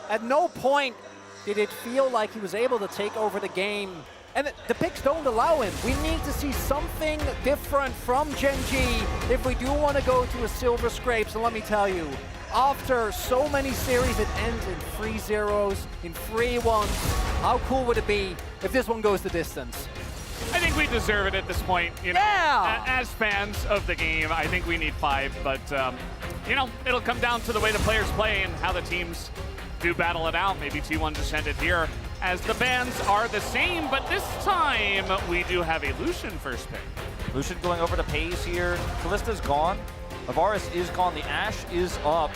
At no point did it feel like he was able to take over the game. And the picks don't allow him. We need to see something different from GENG if we do want to go to a silver scrapes. And let me tell you, after so many series, it ends in 3-0s, in 3-1s. How cool would it be if this one goes the distance? I think we deserve it at this point. You know, yeah! As fans of the game, I think we need 5. But, you know, it'll come down to the way the players play and how the teams do battle it out. Maybe T1 just ended here, as the bans are the same, but this time we do have a Lucian first pick. Lucian going over to Pays here. Kalista's gone. Avaris is gone. The Ashe is up.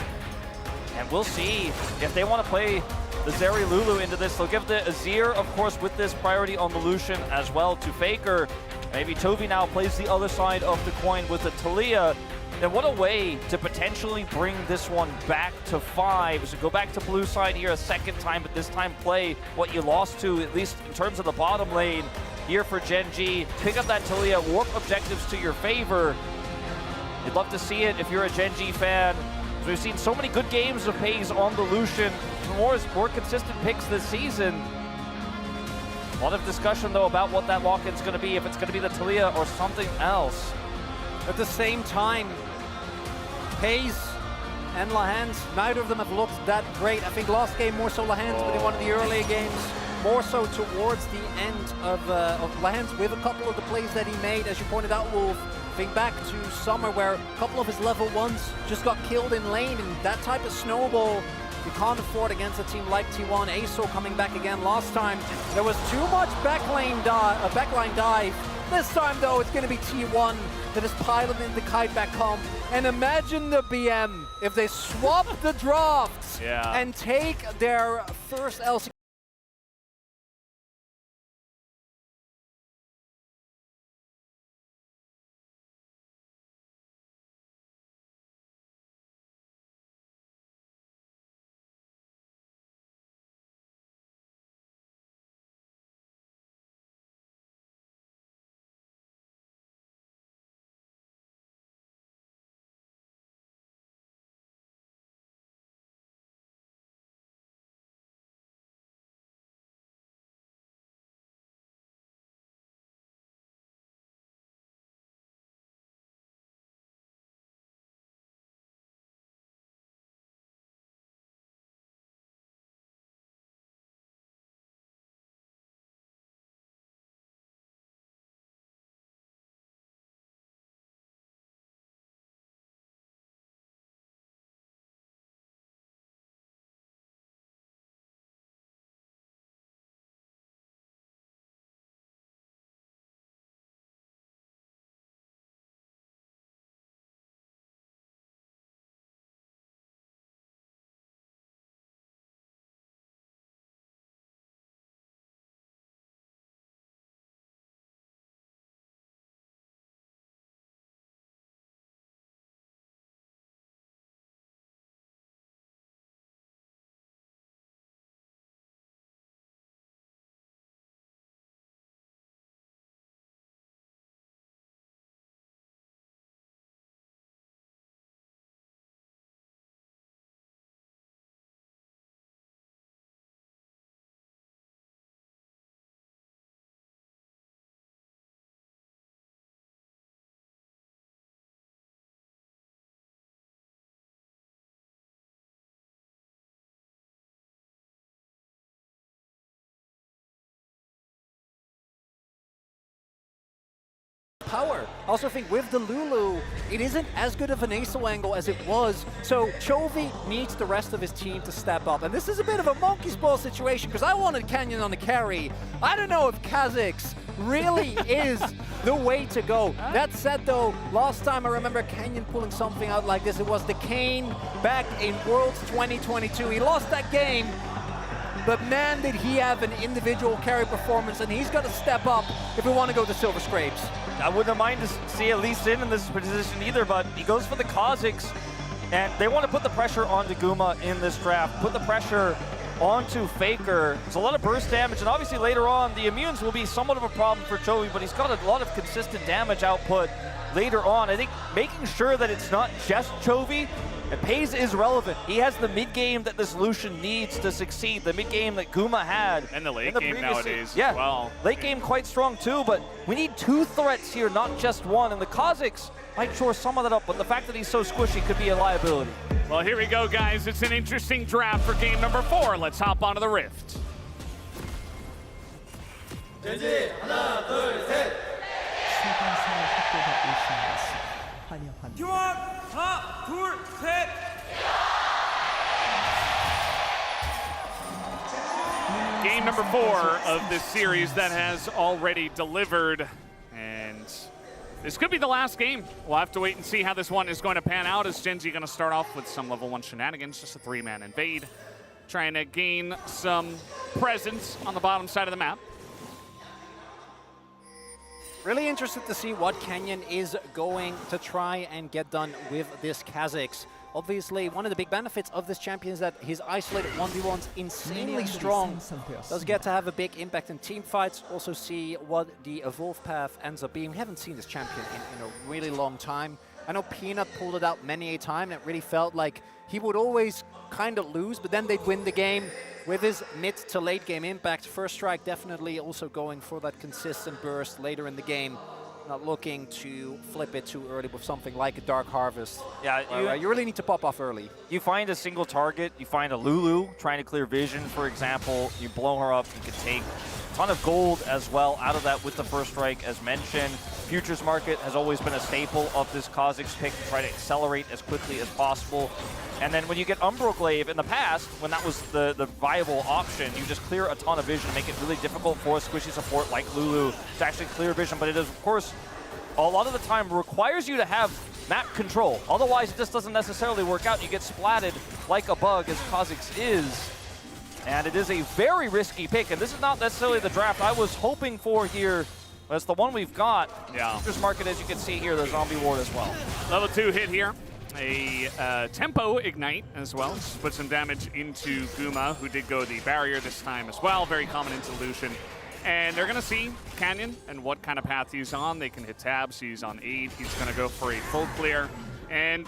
And we'll see if they want to play the Zeri Lulu into this. They'll give the Azir, of course, with this priority on the Lucian as well to Faker. Maybe Chovy now plays the other side of the coin with the Taliyah. And what a way to potentially bring this one back to 5. So go back to blue side here a second time, but this time play what you lost to, at least in terms of the bottom lane here for GENG. Pick up that Taliyah, warp objectives to your favor. You'd love to see it if you're a GENG fan. We've seen so many good games of Pays on the Lucian. More consistent picks this season. A lot of discussion, though, about what that lock-in's going to be, if it's going to be the Taliyah or something else. At the same time, Pays and Lahans, neither of them have looked that great. I think last game more so Lahans, but in one of the earlier games, more so towards the end of Lahans with a couple of the plays that he made. As you pointed out, Wolf, think back to summer where a couple of his level 1s just got killed in lane, and that type of snowball you can't afford against a team like T1. Aso coming back again last time. There was too much backline dive. This time, though, it's going to be T1 that is piloting the kite back home. And imagine the BM if they swap the drafts and take their first LCK. Power. I also think with the Lulu, it isn't as good of an ASO angle as it was. So Chovy needs the rest of his team to step up. And this is a bit of a monkey's ball situation because I wanted Canyon on the carry. I don't know if Kha'Zix really is the way to go. That said though, last time I remember Canyon pulling something out like this. It was the Kane back in Worlds 2022. He lost that game. But man, did he have an individual carry performance, and he's got to step up if we want to go to Silver Scrapes. I wouldn't mind to see at least in this position either, but he goes for the Kha'Zix, and they want to put the pressure onto Guma in this draft, put the pressure onto Faker. There's a lot of burst damage, and obviously later on, the immunes will be somewhat of a problem for Chovy, but he's got a lot of consistent damage output later on. I think making sure that it's not just Chovy And Pays is relevant. He has the mid-game that this Lucian needs to succeed, the mid-game that Guma had. And the late in game nowadays yeah, as well. Late game quite strong too, but we need 2 threats here, not just one. And the Kazakhs might shore some of that up, but the fact that he's so squishy could be a liability. Well, here we go, guys. It's an interesting draft for game number 4. Let's hop onto the Rift. GENG 하나 둘 셋. 출간사의 학교가 오신 것을 환영합니다. 교환 하나 둘 셋. Game number 4 of this series that has already delivered, and this could be the last game. We'll have to wait and see how this one is going to pan out. Is GENG going to start off with some level 1 shenanigans, just a 3-man invade, trying to gain some presence on the bottom side of the map. Really interested to see what Canyon is going to try and get done with this Kazakhs. Obviously, one of the big benefits of this champion is that his isolated 1v1's insanely strong. Does get to have a big impact in team fights. Also see what the evolve path ends up being. We haven't seen this champion in a really long time. I know Peanut pulled it out many a time, and it really felt like he would always kind of lose, but then they'd win the game with his mid to late game impact. First strike definitely also going for that consistent burst later in the game. Not looking to flip it too early with something like a Dark Harvest. Yeah, you really need to pop off early. You find a single target, you find a Lulu trying to clear vision, for example, you blow her up, you can take a ton of gold as well out of that with the first strike, as mentioned. Futures market has always been a staple of this Kazakhs pick to try to accelerate as quickly as possible. And then when you get Umbroglaive in the past, when that was the viable option, you just clear a ton of vision to make it really difficult for a squishy support like Lulu to actually clear vision. But it is, of course, a lot of the time requires you to have map control. Otherwise, it just doesn't necessarily work out. You get splatted like a bug, as Kazakhs is. And it is a very risky pick. And this is not necessarily the draft I was hoping for here. But it's the one we've got. Yeah. Futures market, as you can see here, the zombie ward as well. Level 2 hit here. A tempo ignite as well. Just put some damage into Guma, who did go the barrier this time as well. Very common into Lucian. And they're going to see Canyon and what kind of path he's on. They can hit tabs. He's on 8. He's going to go for a full clear. And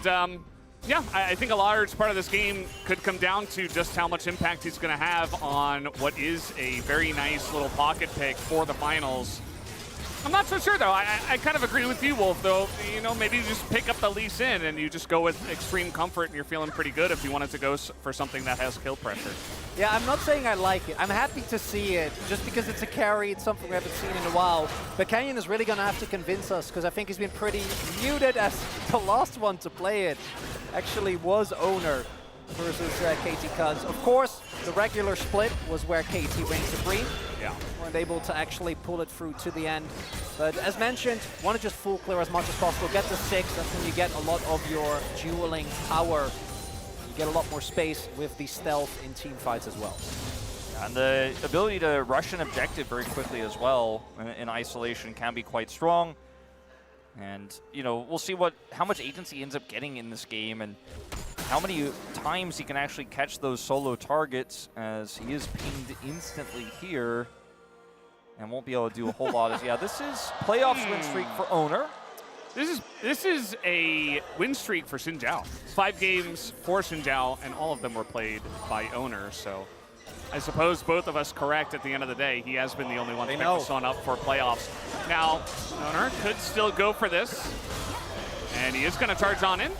yeah, I think a large part of this game could come down to just how much impact he's going to have on what is a very nice little pocket pick for the finals. I'm not so sure, though. I kind of agree with you, Wolf, though. You know, maybe you just pick up the Lee Sin and you just go with extreme comfort and you're feeling pretty good if you wanted to go for something that has kill pressure. Yeah, I'm not saying I like it. I'm happy to see it, just because it's a carry. It's something we haven't seen in a while. But Canyon is really going to have to convince us, because I think he's been pretty muted as the last one to play it. Actually was Owner versus KT Cuz. Of course, the regular split was where KT reigned supreme. Yeah. Weren't able to actually pull it through to the end. But as mentioned, want to just full clear as much as possible. Get the 6, that's when you get a lot of your dueling power. You get a lot more space with the stealth in team fights as well. And the ability to rush an objective very quickly as well in isolation can be quite strong. And, you know, we'll see how much agency he ends up getting in this game and how many times he can actually catch those solo targets, as he is pinged instantly here and won't be able to do a whole lot. Yeah, this is playoffs win streak for Owner. This is a win streak for Xin Zhao. 5 games for Xin Zhao, and all of them were played by Owner. So I suppose both of us correct at the end of the day. He has been the only one to pick this one up for playoffs. Now, Owner could still go for this, and he is going to charge on in.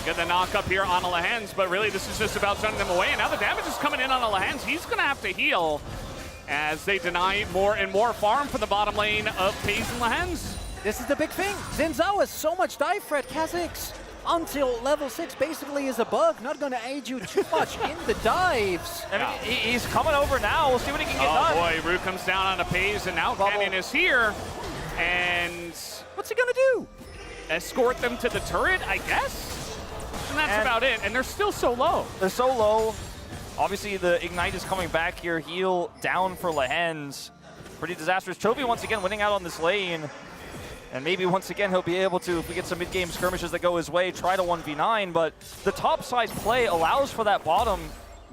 Get the knock up here on Lahans, but really this is just about sending them away. And now the damage is coming in on Lahans. He's going to have to heal as they deny more and more farm for the bottom lane of Pays and Lahans. This is the big thing. Xin Zhao has so much dive threat. Kazakhs until level 6 basically is a bug. Not going to aid you too much in the dives. I mean, he's coming over now. We'll see what he can get done. Oh boy, Rue comes down on a Pays, and now Canyon is here. And what's he going to do? Escort them to the turret, I guess? And that's about it. And they're still so low. They're so low. Obviously, the Ignite is coming back here. Heal down for Lahens. Pretty disastrous. Chovy once again winning out on this lane. And maybe once again he'll be able to, if we get some mid-game skirmishes that go his way, try to 1v9. But the top side play allows for that bottom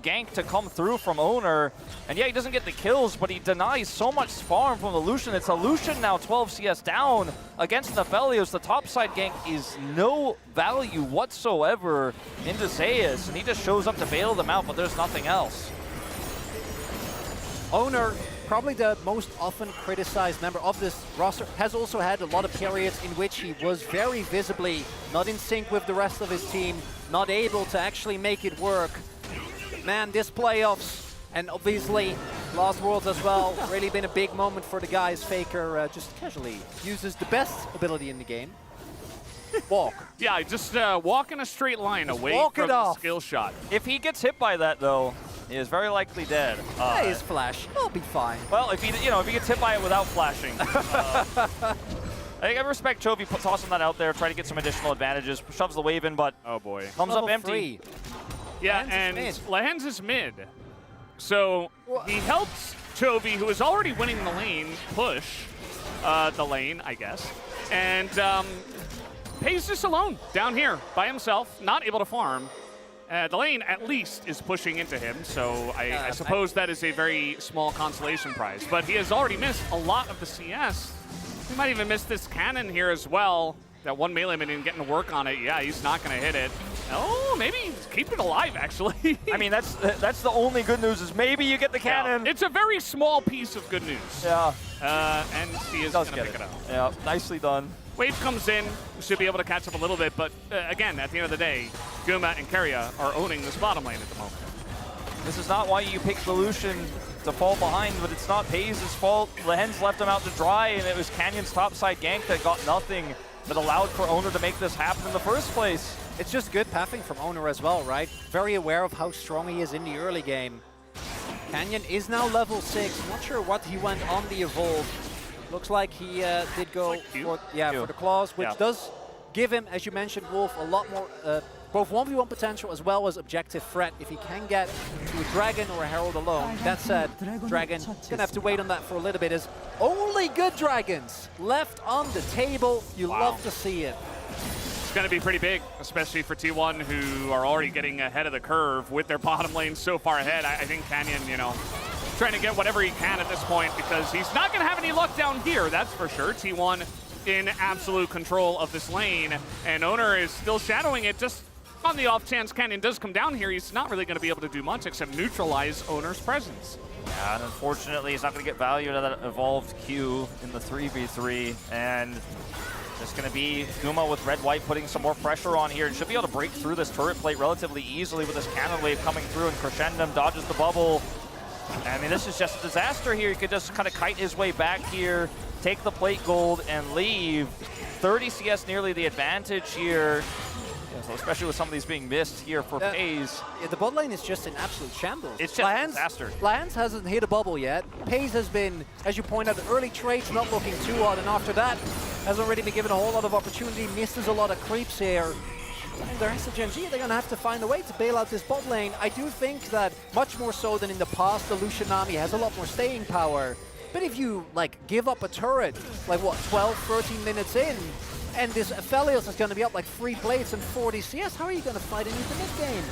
gank to come through from Owner. And yeah, he doesn't get the kills, but he denies so much farm from the Lucian. It's a Lucian now 12 CS down against Nephelios. The topside gank is no value whatsoever into Zeus, and he just shows up to bail them out, but there's nothing else. Owner, probably the most often criticized member of this roster, has also had a lot of periods in which he was very visibly not in sync with the rest of his team, not able to actually make it work. Man, this playoffs, and obviously Lost Worlds as well, really been a big moment for the guys. Faker just casually uses the best ability in the game. Walk. Yeah, just walk in a straight line away walk from it the off. skill shot. If he gets hit by that, though, he is very likely dead. That is Flash. He'll be fine. Well, if he gets hit by it without flashing. I respect Chovy tossing that out there, try to get some additional advantages, shoves the wave in, but Oh boy. comes Level up empty. 3. Yeah, Lahens is and Lahens is mid. So he helps Chovy, who is already winning the lane, push the lane, I guess. And Pays just alone down here by himself, not able to farm. The lane, at least, is pushing into him, so I suppose that is a very small consolation prize. But he has already missed a lot of the CS. He might even miss this cannon here as well. That one melee minion getting to work on it. Yeah, he's not going to hit it. Oh, maybe keep it alive, actually. I mean, that's the only good news is maybe you get the cannon. Yeah, it's a very small piece of good news. Yeah. And he is going to pick it up. Yeah, nicely done. Wave comes in, should be able to catch up a little bit, but again, at the end of the day, Guma and Keria are owning this bottom lane at the moment. This is not why you picked the Lucian to fall behind, but it's not Pays' fault. Lahens left him out to dry, and it was Canyon's topside gank that got nothing, that allowed for Owner to make this happen in the first place. It's just good pathing from Owner as well, right? Very aware of how strong he is in the early game. Canyon is now level 6. Not sure what he went on the evolve. Looks like he did go for the claws, which does give him, as you mentioned, Wolf, a lot more both 1v1 potential as well as objective threat if he can get to a Dragon or a Herald alone. That said, Dragon gonna have to wait on that for a little bit, as only good Dragons left on the table. You love to see it. It's going to be pretty big, especially for T1, who are already getting ahead of the curve with their bottom lane so far ahead. I think Canyon, trying to get whatever he can at this point, because he's not going to have any luck down here, that's for sure. T1 in absolute control of this lane, and Owner is still shadowing it. Just on the off chance Canyon does come down here, he's not really going to be able to do much except neutralize Owner's presence. Yeah, and unfortunately, he's not going to get value out of that evolved Q in the 3v3, and it's going to be Guma with red-white putting some more pressure on here, and should be able to break through this turret plate relatively easily with this cannon wave coming through, and Crescendo dodges the bubble. I mean, this is just a disaster here. He could just kind of kite his way back here, take the plate gold, and leave. 30 CS nearly the advantage here. Yeah, so especially with some of these being missed here for Pays. Yeah, the bot lane is just in absolute shambles. It's just a disaster. Lahens hasn't hit a bubble yet. Pays has been, as you point out, the early trades not looking too odd, and after that, hasn't really been given a whole lot of opportunity, misses a lot of creeps here. And the rest of GENG, they're going to have to find a way to bail out this bot lane. I do think that, much more so than in the past, the Lucianami has a lot more staying power. But if you, give up a turret, 12, 13 minutes in, and this Aphelios is going to be up 3 plates and 40 CS, how are you going to fight into the mid-game?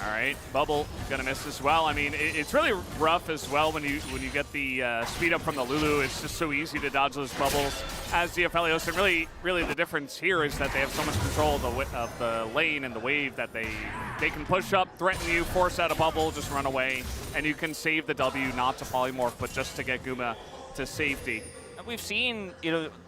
All right, Bubble gonna miss as well. I mean, it's really rough as well when you get the speed up from the Lulu. It's just so easy to dodge those bubbles as the Aphelios. And really the difference here is that they have so much control of the lane and the wave that they can push up, threaten you, force out a bubble, just run away, and you can save the W, not to polymorph, but just to get Guma to safety. We've seen,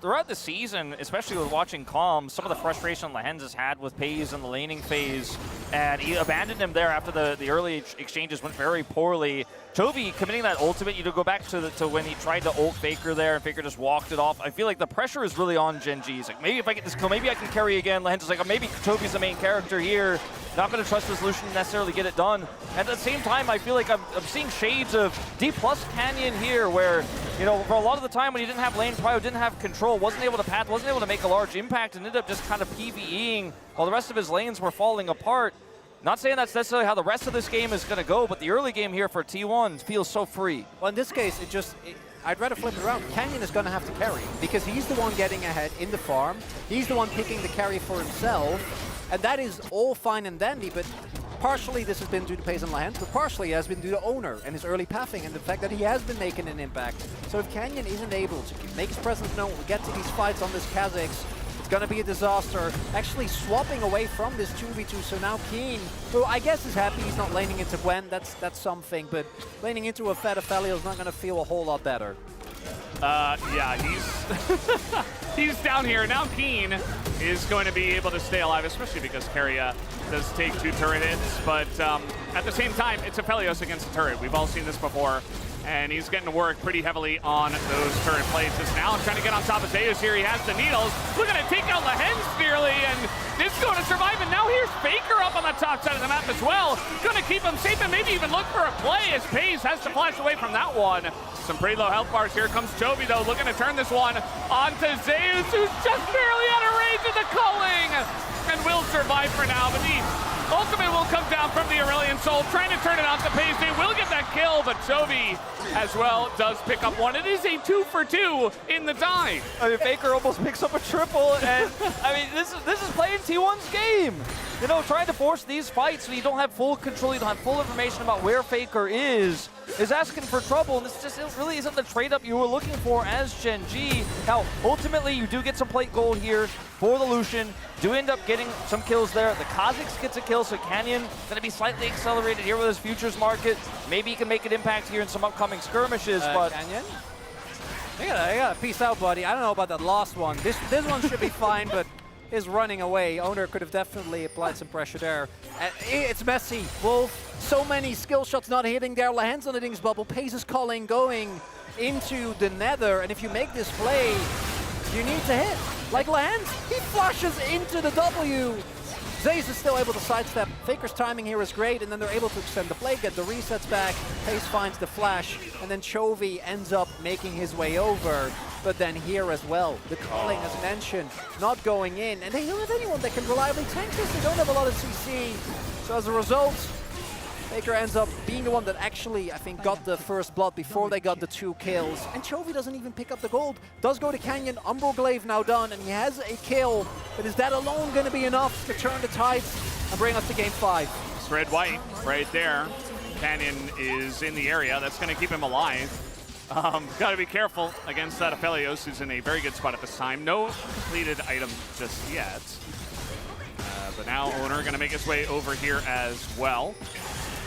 throughout the season, especially with watching comms, some of the frustration Lahens has had with Pays in the laning phase, and he abandoned him there after the early exchanges went very poorly. Chovy committing that ultimate, go back to when he tried to ult Faker there, and Faker just walked it off. I feel like the pressure is really on GENG. He's like, maybe if I get this kill, maybe I can carry again. Lahens is like, maybe Chovy's the main character here. Not going to trust this Lucian to necessarily get it done. At the same time, I feel like I'm seeing shades of D+ Canyon here, where, for a lot of the time when he didn't have lane prio, didn't have control, wasn't able to path, wasn't able to make a large impact, and ended up just kind of PvEing while the rest of his lanes were falling apart. Not saying that's necessarily how the rest of this game is going to go, but the early game here for T1 feels so free. Well, in this case, I'd rather flip it around. Canyon is going to have to carry, because he's the one getting ahead in the farm. He's the one picking the carry for himself, and that is all fine and dandy, but partially this has been due to Pace and Lahens, but partially it has been due to Owner and his early pathing and the fact that he has been making an impact. So if Canyon isn't able to make his presence known, we get to these fights on this Kazakhs, it's going to be a disaster. Actually swapping away from this 2v2, so now Keen, who I guess is happy he's not laning into Gwen, that's something, but laning into a Fed Ophelio is not going to feel a whole lot better. Yeah, he's down here. Now Keen is going to be able to stay alive, especially because Keria does take 2 turret hits, but at the same time, it's Aphelios against a turret. We've all seen this before, and he's getting to work pretty heavily on those turret plays. Just now trying to get on top of Zeus here. He has the needles. Looking to take out Lahens nearly, and it's going to survive. And now here's Faker up on the top side of the map as well. Going to keep him safe and maybe even look for a play as Pace has to flash away from that one. Some pretty low health bars. Here comes Chovy, though, looking to turn this one onto Zeus, who's just barely out of range of the culling, and will survive for now. But the ultimate will come down from the Aurelion Soul, trying to turn it on to Pace. They will get that kill, but Chovy as well does pick up one. It is a 2 for 2 in the die. I mean, Faker almost picks up a triple, and I mean, this is playing T1's game. You know, trying to force these fights when you don't have full control, you don't have full information about where Faker is asking for trouble, and this just really isn't the trade-up you were looking for as GENG. Now, ultimately, you do get some plate gold here for the Lucian. Do end up getting some kills there. The Kazakhs gets a kill, so Canyon going to be slightly accelerated here with his futures market. Maybe he can make an impact here in some upcoming skirmishes, but... Canyon? I gotta peace out, buddy. I don't know about that last one. This one should be fine, but his running away. Owner could have definitely applied some pressure there. It's messy. Wolf, so many skill shots not hitting there. Lahens on the Dings bubble. Pace is calling, going into the nether. And if you make this play, you need to hit. Like Lahens, he flashes into the W. Zeus is still able to sidestep. Faker's timing here is great, and then they're able to extend the play, get the resets back. Pace finds the flash, and then Chovy ends up making his way over. But then here as well, the calling, as mentioned, not going in. And they don't have anyone that can reliably tank this. They don't have a lot of CC. So as a result, Faker ends up being the one that actually, I think, got the first blood before they got the 2 kills. And Chovy doesn't even pick up the gold. Does go to Canyon, Umbral now done, and he has a kill. But is that alone going to be enough to turn the tides and bring us to game 5? It's red-white right there. Canyon is in the area. That's going to keep him alive. Got to be careful against that Aphelios, who's in a very good spot at this time. No completed item just yet. But now Owner going to make his way over here as well.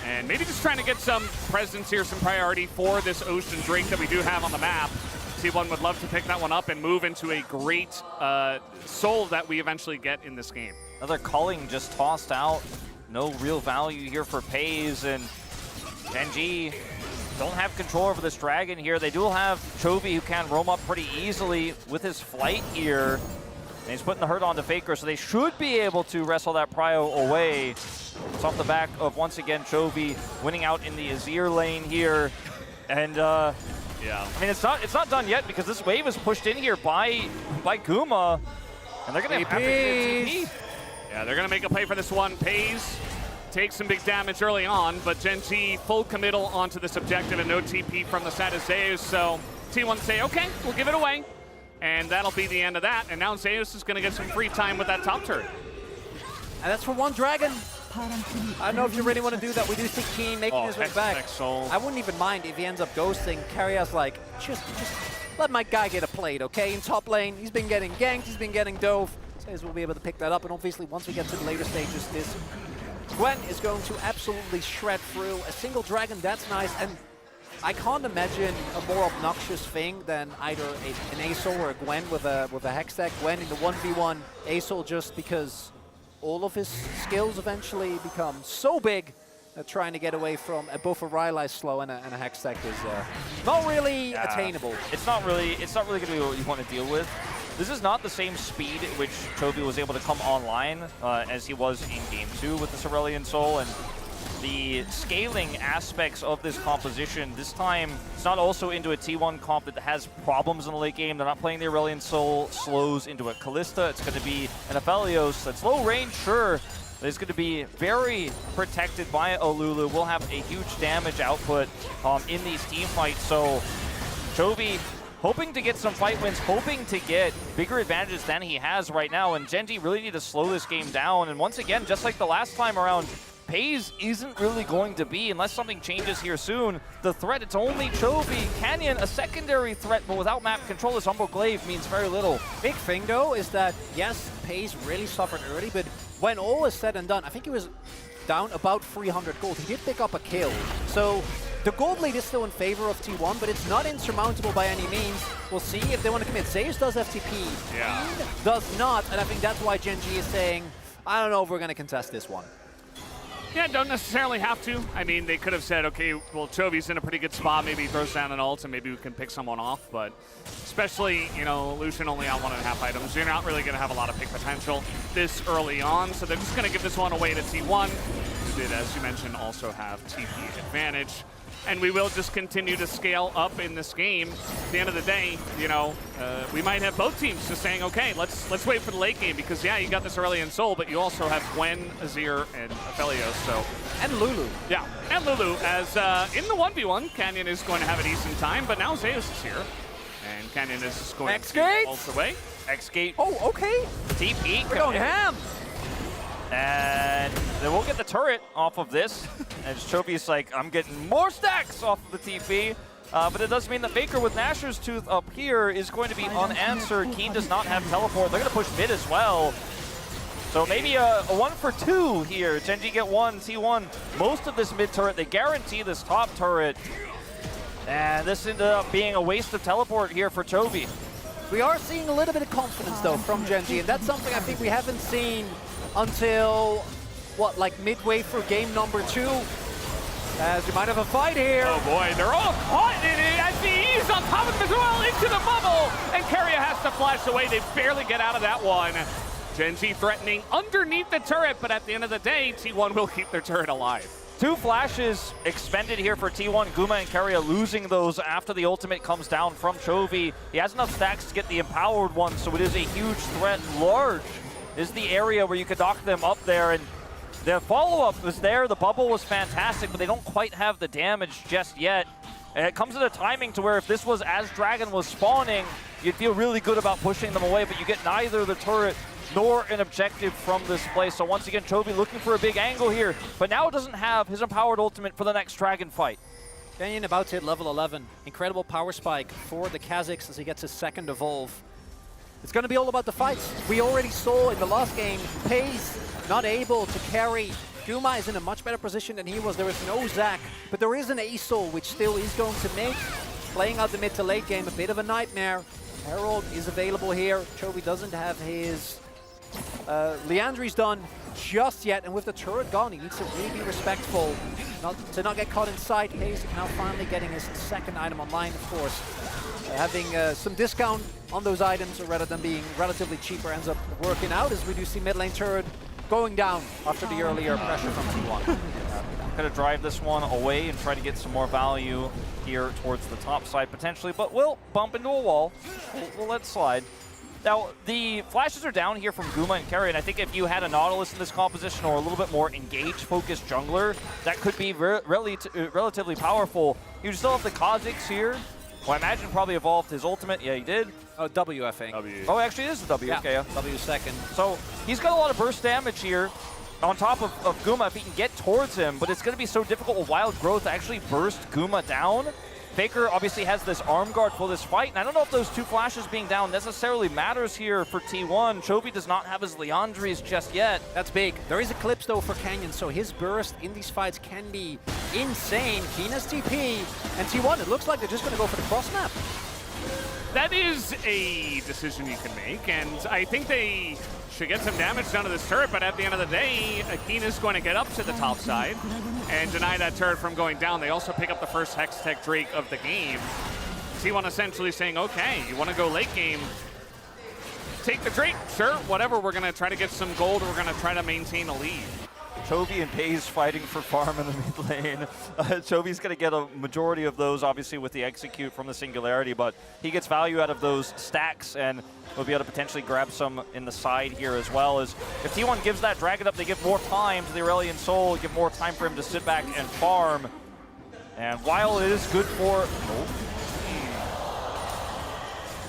And maybe just trying to get some presence here, some priority for this Ocean Drake that we do have on the map. T1 would love to pick that one up and move into a great soul that we eventually get in this game. Another culling just tossed out. No real value here for Paze, and GENG don't have control over this dragon here. They do have Chovy, who can roam up pretty easily with his flight here. And he's putting the hurt onto Faker, so they should be able to wrestle that prio away. It's off the back of, once again, Chovy winning out in the Azir lane here. And, yeah, I mean, it's not done yet, because this wave is pushed in here by Guma. And they're going to have to get TP. Yeah, they're going to make a play for this one. Paze takes some big damage early on, but GENG full committal onto this objective and no TP from the side of Zeus. So T1 say, okay, we'll give it away. And that'll be the end of that. And now Zeus is going to get some free time with that top turret. And that's for one dragon. I don't know if you really want to do that. We do see Keen making his way back. I wouldn't even mind if he ends up ghosting. Keiria's like, just let my guy get a plate, okay? In top lane, he's been getting ganked, he's been getting dove. Zeus will be able to pick that up. And obviously, once we get to the later stages, this Gwen is going to absolutely shred through. A single dragon, that's nice. And I can't imagine a more obnoxious thing than either an Asol or a Gwen with a Hextech. Gwen in the 1v1, Asol just because all of his skills eventually become so big that trying to get away from both a Rylai slow and a Hextech is not really attainable. It's not really going to be what you want to deal with. This is not the same speed at which Chovy was able to come online as he was in Game 2 with the Aurelion Soul, and the scaling aspects of this composition, this time it's not also into a T1 comp that has problems in the late game. They're not playing the Aurelion Soul slows into a Callista. It's going to be an Aphelios that's low range, sure, but it's going to be very protected by Olulu. Will have a huge damage output in these team fights. So Chovy hoping to get some fight wins, hoping to get bigger advantages than he has right now. And GENG really need to slow this game down. And once again, just like the last time around, FaZe isn't really going to be, unless something changes here soon, the threat. It's only Chovy. Canyon, a secondary threat, but without map control, this Humble Glaive means very little. Big thing though is that, yes, FaZe really suffered early, but when all is said and done, I think he was down about 300 gold. He did pick up a kill. So the gold lead is still in favor of T1, but it's not insurmountable by any means. We'll see if they want to commit. Zeus does FTP. Yeah. Fiend does not, and I think that's why GENG is saying, I don't know if we're going to contest this one. Yeah, don't necessarily have to. I mean, they could have said, okay, well, Chovy's in a pretty good spot. Maybe he throws down an ult and maybe we can pick someone off. But especially, you know, Lucian only on 1.5 items. You're not really going to have a lot of pick potential this early on. So they're just going to give this one away to T1, who did, as you mentioned, also have TP advantage. And we will just continue to scale up in this game. At the end of the day, you know, we might have both teams just saying, okay, let's wait for the late game because, yeah, you got this early in Seoul, but you also have Gwen, Azir, and Aphelios, so. And Lulu. Yeah, and Lulu, as in the 1v1, Canyon is going to have a decent time, but now Zeus is here. And Canyon is just going to ult away. X-Gate. Oh, okay. TP. We're going ham. And they will get the turret off of this. And Chovy's like, I'm getting more stacks off of the TP. But it does mean that Faker with Nashor's Tooth up here is going to be unanswered. Keen does not have teleport. They're going to push mid as well. So maybe a 1 for 2 here. GENG get 1, T1. Most of this mid turret, they guarantee this top turret. And this ended up being a waste of teleport here for Chovy. We are seeing a little bit of confidence, though, from GENG, and that's something I think we haven't seen until, what, like midway through game number 2. As you might have a fight here. Oh boy, they're all caught in it as he's on top of them as well into the bubble. And Keria has to flash away. They barely get out of that one. GENG threatening underneath the turret, but at the end of the day, T1 will keep their turret alive. 2 flashes expended here for T1. Guma and Keria losing those after the ultimate comes down from Chovy. He has enough stacks to get the empowered one, so it is a huge threat. Large is the area where you could dock them up there, and the follow-up was there. The bubble was fantastic, but they don't quite have the damage just yet. And it comes at a timing to where if this was as Dragon was spawning, you'd feel really good about pushing them away, but you get neither the turret nor an objective from this play. So once again, Chovy looking for a big angle here, but now doesn't have his empowered ultimate for the next Dragon fight. Canyon about to hit level 11. Incredible power spike for the Kazakhs as he gets his second evolve. It's going to be all about the fights. We already saw in the last game, FaZe not able to carry. Guma is in a much better position than he was. There is no Zac, but there is an Asol, which still is going to make playing out the mid to late game a bit of a nightmare. Herald is available here. Chovy doesn't have his Leandri's done just yet, and with the turret gone, he needs to really be respectful to not get caught inside. FaZe now finally getting his second item online, of course. Having some discount on those items rather than being relatively cheaper ends up working out, as we do see mid lane turret going down after the earlier pressure from T1. Could have drive this one away and try to get some more value here towards the top side potentially, but we'll bump into a wall. We'll let slide. Now, the flashes are down here from Guma and Keria, and I think if you had a Nautilus in this composition or a little bit more engage-focused jungler, that could be relatively powerful. You still have the Kazakhs here. Well, I imagine probably evolved his ultimate. Yeah, he did. Oh, W, I think. W. Oh, actually, it is the W. Yeah, okay, yeah. W second. So he's got a lot of burst damage here on top of Guma if he can get towards him, but it's going to be so difficult with Wild Growth to actually burst Guma down. Faker obviously has this arm guard for this fight, and I don't know if those 2 flashes being down necessarily matters here for T1. Chovy does not have his Leandri's just yet. That's big. There is Eclipse though for Canyon, so his burst in these fights can be insane. Keen has TP, and T1, it looks like they're just going to go for the cross map. That is a decision you can make, and I think they should get some damage done to this turret, but at the end of the day, Akeen is going to get up to the top side and deny that turret from going down. They also pick up the first Hextech Drake of the game. T1 essentially saying, okay, you want to go late game, take the Drake, sure, whatever, we're going to try to get some gold, we're going to try to maintain a lead. Chovy and FaZe fighting for farm in the mid lane. Chovy's going to get a majority of those, obviously, with the execute from the Singularity, but he gets value out of those stacks, and we'll be able to potentially grab some in the side here as well. As if T1 gives that Dragon up, they give more time to the Aurelion Soul, give more time for him to sit back and farm. And while it is good for...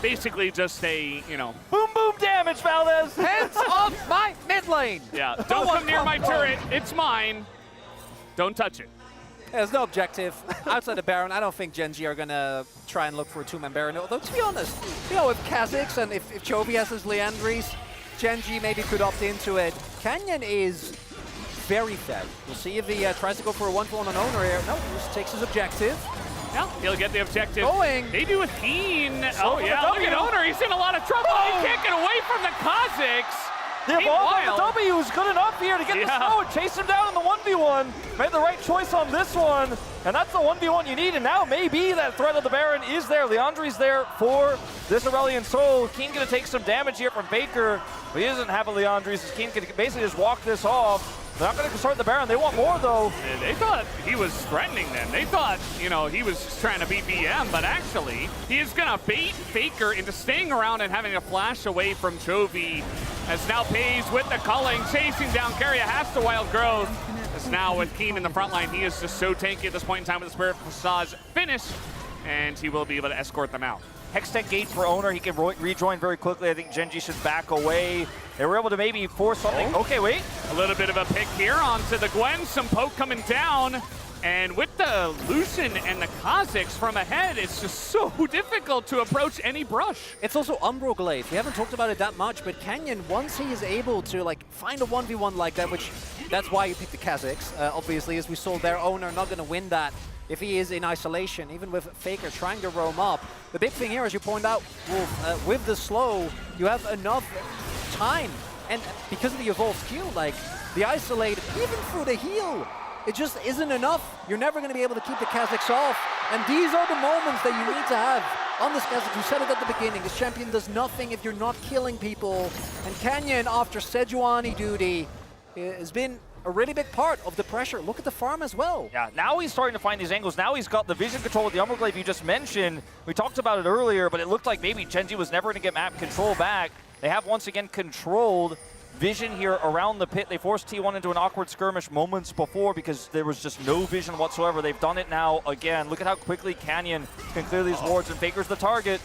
Basically just a, you know... Boom, boom damage, Valdez! Hands off my mid lane! Yeah, don't come near my turret, it's mine. Don't touch it. There's no objective. Outside the Baron, I don't think GENG are going to try and look for a two-man Baron. Although, to be honest, you know, with Kha'Zix and if Chovy has his Leandries, GENG maybe could opt into it. Canyon is very fed. We'll see if he tries to go for a 1-for-1 on owner here. No, he just takes his objective. Yeah, he'll get the objective. Going. They do with Keen. Oh, Oh, yeah, look at Owner. He's in a lot of trouble. He can't get away from the Kha'Zix. The evolve on the Meanwhile- W is good enough here to get the Yeah. snow and chase him down in the 1v1. Made the right choice on this one, and that's the 1v1 you need, and now maybe that threat of the Baron is there. Leandri's there for this Aurelion Sol. Keen gonna take some damage here from Faker, but he doesn't have a Leandri's. Keen can basically just walk this off. They're not gonna start the Baron. They want more though. And they thought he was threatening them. They thought, you know, he was trying to beat BM, but actually, he is gonna bait Faker into staying around and having a flash away from Chovy. As now Pays with the culling, chasing down Keria, has to wild growth. As now with Keen in the front line, he is just so tanky at this point in time with the Spirit Facade finish, and he will be able to escort them out. Hextech gate for Owner. He can rejoin very quickly. I think GENG should back away. They were able to maybe force something. Okay, wait. A little bit of a pick here onto the Gwen, some poke coming down. And with the Lucian and the Kha'Zix from ahead, it's just so difficult to approach any brush. It's also Umbro Glaive. We haven't talked about it that much, but Canyon, once he is able to like find a 1v1 like that, which that's why you picked the Kha'Zix, obviously, as we saw their Owner not going to win that if he is in isolation, even with Faker trying to roam up. The big thing here, as you point out, Wolf, with the slow, you have enough time. And because of the evolved Q, like the isolate, even through the heal, it just isn't enough. You're never going to be able to keep the Kha'Zix off. And these are the moments that you need to have on this Kha'Zix. You said it at the beginning. This champion does nothing if you're not killing people. And Canyon, after Sejuani duty, has been a really big part of the pressure. Look at the farm as well. Yeah, now he's starting to find these angles. Now he's got the vision control with the Umbral Glaive you just mentioned. We talked about it earlier, but it looked like maybe GENG was never going to get map control back. They have once again controlled vision here around the pit. They forced T1 into an awkward skirmish moments before because there was just no vision whatsoever. They've done it now again. Look at how quickly Canyon can clear these wards, and Faker's the target.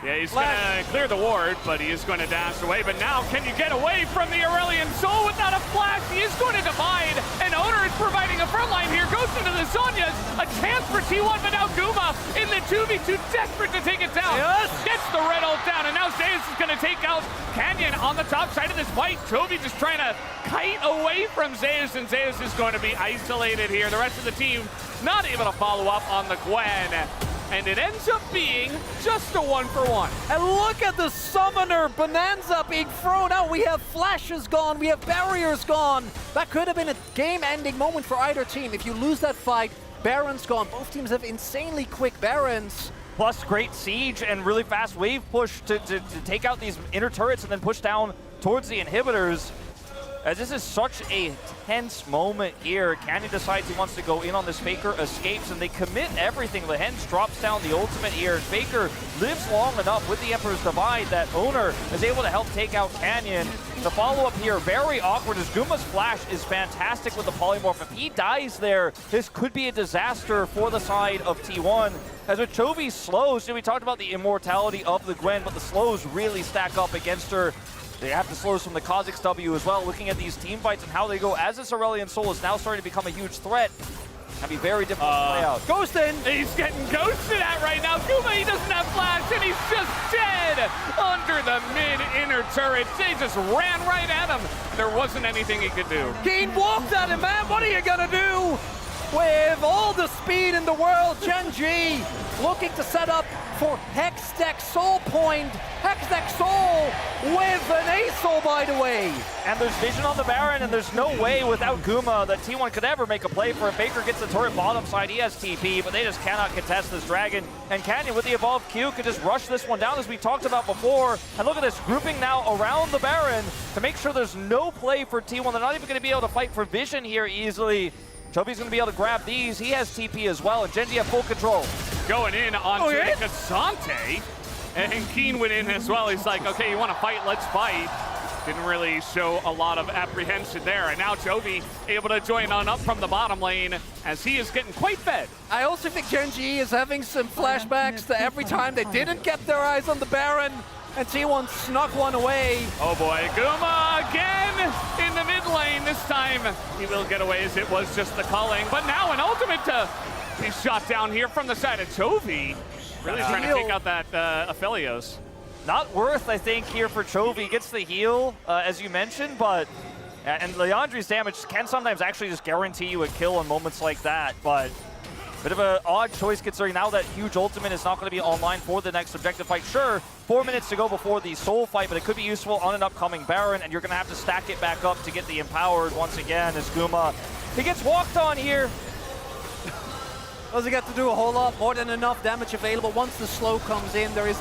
Yeah, he's going to clear the ward, but he is going to dash away. But now, can you get away from the Aurelion Sol without a flash? He is going to divide, and Owner is providing a front line here. Goes into the Zhonya's, a chance for T1, but now Guma in the 2v2, desperate to take it down. Yes. Gets the red ult down, and now Zeus is going to take out Canyon on the top side of this fight. Chovy just trying to kite away from Zeus, and Zeus is going to be isolated here. The rest of the team not able to follow up on the Gwen. And it ends up being just a 1-for-1. And look at the Summoner Bonanza being thrown out. We have flashes gone. We have barriers gone. That could have been a game-ending moment for either team. If you lose that fight, Baron's gone. Both teams have insanely quick Barons. Plus great siege and really fast wave push to take out these inner turrets and then push down towards the inhibitors. As this is such a tense moment here, Canyon decides he wants to go in on this. Faker escapes, and they commit everything. The Hens drops down the ultimate here, and Faker lives long enough with the Emperor's Divide that Owner is able to help take out Canyon. The follow-up here, very awkward, as Guma's flash is fantastic with the polymorph. If he dies there, this could be a disaster for the side of T1. As with Chovy's slows, we talked about the immortality of the Gwen, but the slows really stack up against her. They have the slows from the Kha'Zix W as well, looking at these team fights and how they go. As this Aurelion Sol is now starting to become a huge threat, can be very difficult to play out. Ghostin! He's getting ghosted at right now. Guma, he doesn't have flash, and he's just dead under the mid-inner turret. They just ran right at him. There wasn't anything he could do. Keen walked at him, man. What are you gonna do? With all the speed in the world, GENG looking to set up for Hextech Soul Point. Hextech Soul with an A-Soul, by the way. And there's vision on the Baron, and there's no way without Guma that T1 could ever make a play for it. Baker gets the turret bottom side, he has TP, but they just cannot contest this Dragon. And Canyon with the evolved Q could just rush this one down as we talked about before. And look at this, grouping now around the Baron to make sure there's no play for T1. They're not even going to be able to fight for vision here easily. Chovy's going to be able to grab these. He has TP as well, and GENG have full control. Going in onto Cassante, and Keen went in as well. He's like, okay, you want to fight? Let's fight. Didn't really show a lot of apprehension there. And now Chovy able to join on up from the bottom lane as he is getting quite fed. I also think GENG is having some flashbacks to every time they didn't get their eyes on the Baron. And T1 snuck one away. Oh boy, Guma again in the mid lane. This time he will get away as it was just the culling. But now an ultimate to be shot down here from the side of Chovy. Really trying to take out that Aphelios. Not worth, I think, here for Chovy. Gets the heal, as you mentioned, but and Leandri's damage can sometimes actually just guarantee you a kill in moments like that, but bit of an odd choice considering now that huge ultimate is not going to be online for the next objective fight. Sure, 4 minutes to go before the soul fight, but it could be useful on an upcoming Baron, and you're going to have to stack it back up to get the empowered once again as Guma. He gets walked on here. Doesn't get to do a whole lot, more than enough damage available. Once the slow comes in, there is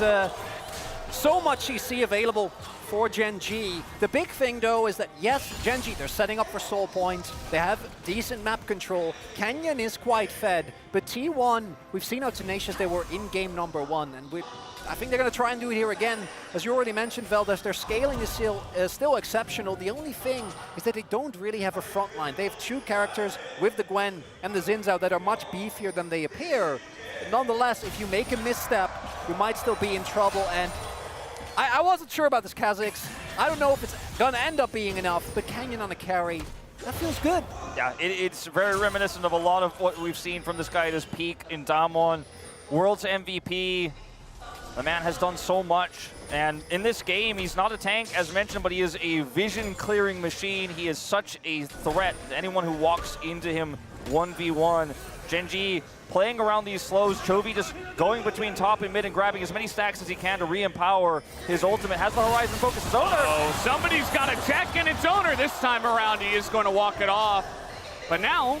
so much CC available for GENG. The big thing though is that yes, GENG, they're setting up for soul point. They have decent map control. Canyon is quite fed, but T1, we've seen how tenacious they were in game number 1, and I think they're going to try and do it here again. As you already mentioned, Veldes, their scaling is still exceptional. The only thing is that they don't really have a front line. They have 2 characters with the Gwen and the Xin Zhao that are much beefier than they appear. But nonetheless, if you make a misstep, you might still be in trouble. And I wasn't sure about this Kha'Zix. I don't know if it's going to end up being enough, but Canyon on a carry, that feels good. Yeah, it's very reminiscent of a lot of what we've seen from this guy at his peak in Damwon. World's MVP. The man has done so much, and in this game, he's not a tank, as mentioned, but he is a vision-clearing machine. He is such a threat to anyone who walks into him 1v1. GENG playing around these slows, Chovy just going between top and mid and grabbing as many stacks as he can to re-empower his ultimate. Has the Horizon focus, his owner. Oh, somebody's got to check, and it's owner this time around. He is going to walk it off. But now,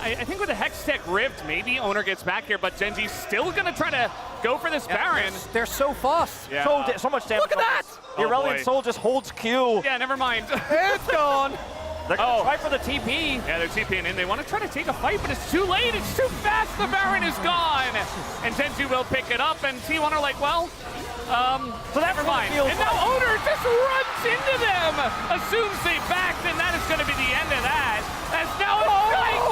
I think with the Hextech Rift, maybe owner gets back here, but GENG's still going to try to go for this Baron. They're so fast. Yeah. So much damage. Look at that! The Aurelian boy. Soul just holds Q. Yeah, never mind. It's gone. They're going to try for the TP. Yeah, they're TPing in. They want to try to take a fight, but it's too late. It's too fast. The Baron is gone. And GENG will pick it up, and T1 are like, well, so never mind. And now owner just runs into them, assumes they backed, and that is going to be the end of that. As now a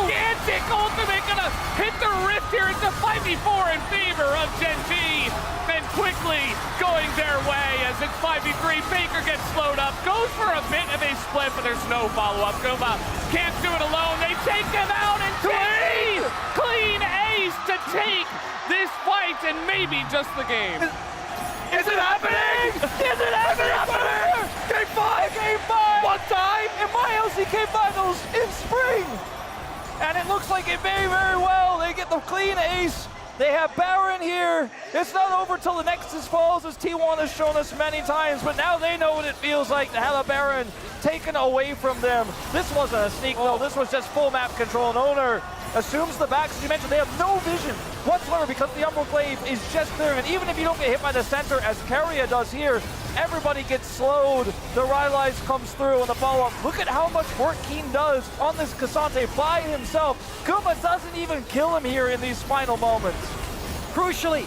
gigantic ultimate going to hit the rift here. It's a 5v4 in favor of GENG. And quickly going their way as it's 5v3. Baker gets slowed up, goes for a bit of a split, but there's no follow-up. Guma can't do it alone. They take him out, and clean ace to take this fight and maybe just the game. Is it happening? Is it happening? Game 5! Game 5! One time in my LCK finals in spring! And it looks like it may very well. They get the clean ace. They have Baron here. It's not over till the Nexus falls, as T1 has shown us many times, but now they know what it feels like to have a Baron taken away from them. This wasn't a sneak, though. This was just full map control, and owner assumes the backs. As you mentioned, they have no vision whatsoever because the Umbral Glaive is just there, and even if you don't get hit by the center, as Keria does here, everybody gets slowed. The Rylai's comes through, and the follow-up. Look at how much work Keen does on this Cassante by himself. Guma doesn't even kill him here in these final moments. Crucially,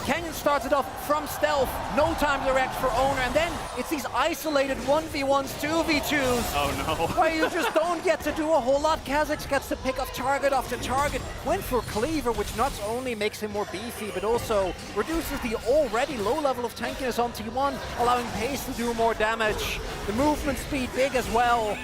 Canyon starts it off from stealth, no time to react for owner, and then it's these isolated 1v1s, 2v2s. Oh no. Where you just don't get to do a whole lot. Kha'Zix gets to pick up target after target. Went for Cleaver, which not only makes him more beefy, but also reduces the already low level of tankiness on T1, allowing Pace to do more damage. The movement speed big as well.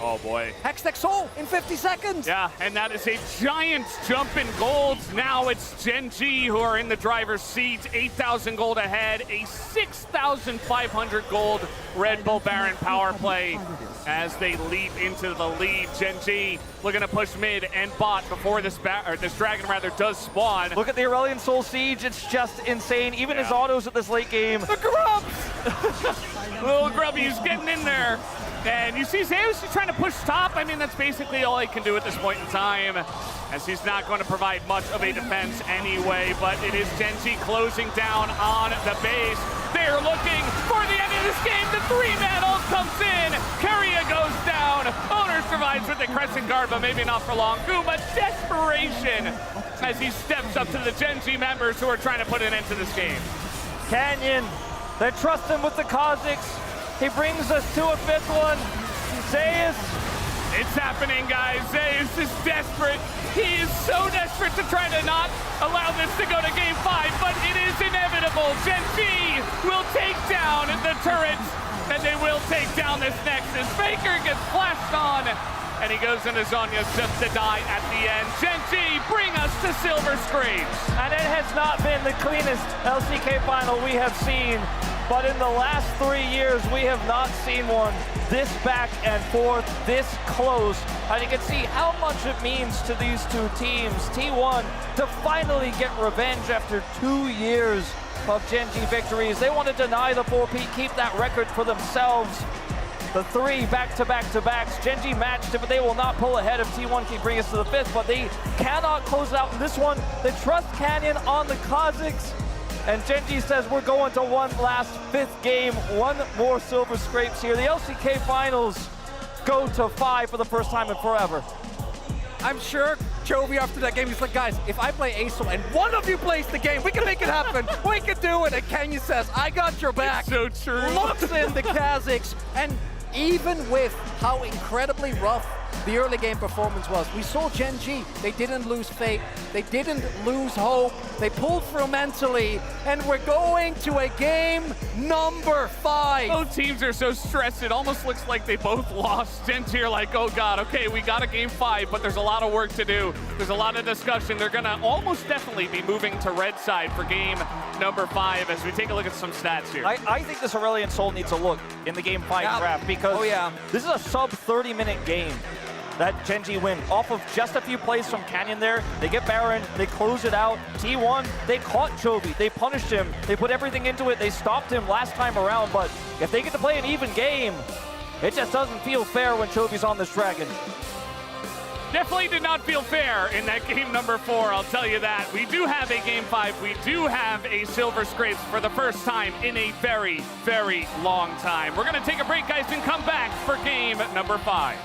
Oh boy. Hextech Soul in 50 seconds. Yeah, and that is a giant jump in gold. Now it's GENG who are in the driver's seat. 8,000 gold ahead, a 6,500 gold Red Bull Baron power play as they leap into the lead. GENG looking to push mid and bot before this dragon does spawn. Look at the Aurelian Soul Siege. It's just insane. Even his autos at this late game. The grubs! Little grubby's getting in there. And you see Zeus trying to push top. I mean, that's basically all he can do at this point in time, as he's not going to provide much of a defense anyway. But it is GENG closing down on the base. They're looking for the end of this game. The 3-man ult comes in. Keria goes down. Owner survives with the Crescent Guard, but maybe not for long. Guma, desperation as he steps up to the GENG members who are trying to put an end to this game. Canyon, they trust him with the Kha'Zix. He brings us to a 5th one. Zeus It's happening, guys. Zeus is desperate. He is so desperate to try to not allow this to go to game 5, but it is inevitable. GENG will take down the turrets, and they will take down this Nexus. Faker gets flashed on, and he goes into Zhonya's just to die at the end. GENG, bring us to Silver Scrapes. And it has not been the cleanest LCK final we have seen, but in the last 3 years, we have not seen one this back and forth, this close. And you can see how much it means to these two teams. T1 to finally get revenge after 2 years of GENG victories. They want to deny the 4P, keep that record for themselves. The 3 back-to-back-to-backs. GENG matched it, but they will not pull ahead if T1 can bring us to the 5th, but they cannot close it out in this one. They trust Canyon on the Kazakhs, and GENG says we're going to one last 5th game. One more Silver Scrapes here. The LCK finals go to 5 for the first time in forever. I'm sure Chovy after that game, he's like, guys, if I play ASO and one of you plays the game, we can make it happen. We can do it. And Kenya says, I got your back. It's so true. Locks in the Kazakhs. And even with how incredibly rough the early game performance was, we saw GENG. They didn't lose faith. They didn't lose hope. They pulled through mentally. And we're going to a game number 5. Both teams are so stressed, it almost looks like they both lost. GENG are like, oh God, okay, we got a game 5, but there's a lot of work to do. There's a lot of discussion. They're gonna almost definitely be moving to red side for game number 5 as we take a look at some stats here. I think this Aurelion Sol needs a look in the game 5 draft because this is a sub 30-minute game that GENG win off of just a few plays from Canyon there. They get Baron, they close it out. T1, they caught Chovy, they punished him, they put everything into it, they stopped him last time around, but if they get to play an even game, it just doesn't feel fair when Chovy's on this dragon. Definitely did not feel fair in that game number 4, I'll tell you that. We do have a game 5, we do have a Silver Scrapes for the first time in a very, very long time. We're gonna take a break, guys, and come back for game number 5.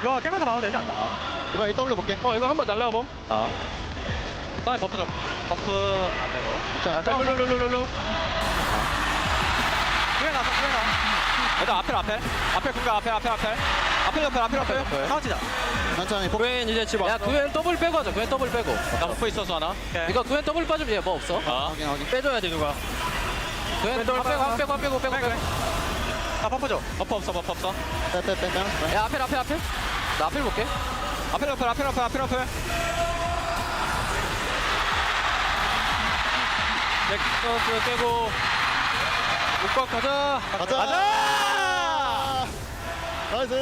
이거 깨면서 나와도 되지 않나? 이거 A W 볼게. 이거 한번 날려봄. 빨리 버프 좀. 버프 안 되고. 자, 룰루루루루. 그래 나서. 일단 앞에 공간 앞에. 사우치자. 천천히. 구엔 이제 집 왔어. 야, 구엔 더블 빼고 하자. 구엔 더블 빼고. 나 버프 있어서 하나. 이거 구엔 더블 빠지면 얘 뭐 없어? 확인. 빼줘야 돼 누가. 구엔 더블 빼고. 아, 버프 줘. 버프 없어. 빼. 야, 앞에. 나 앞에 볼게. 앞에. 넥서스 깨고. 목각 가자. 나이스.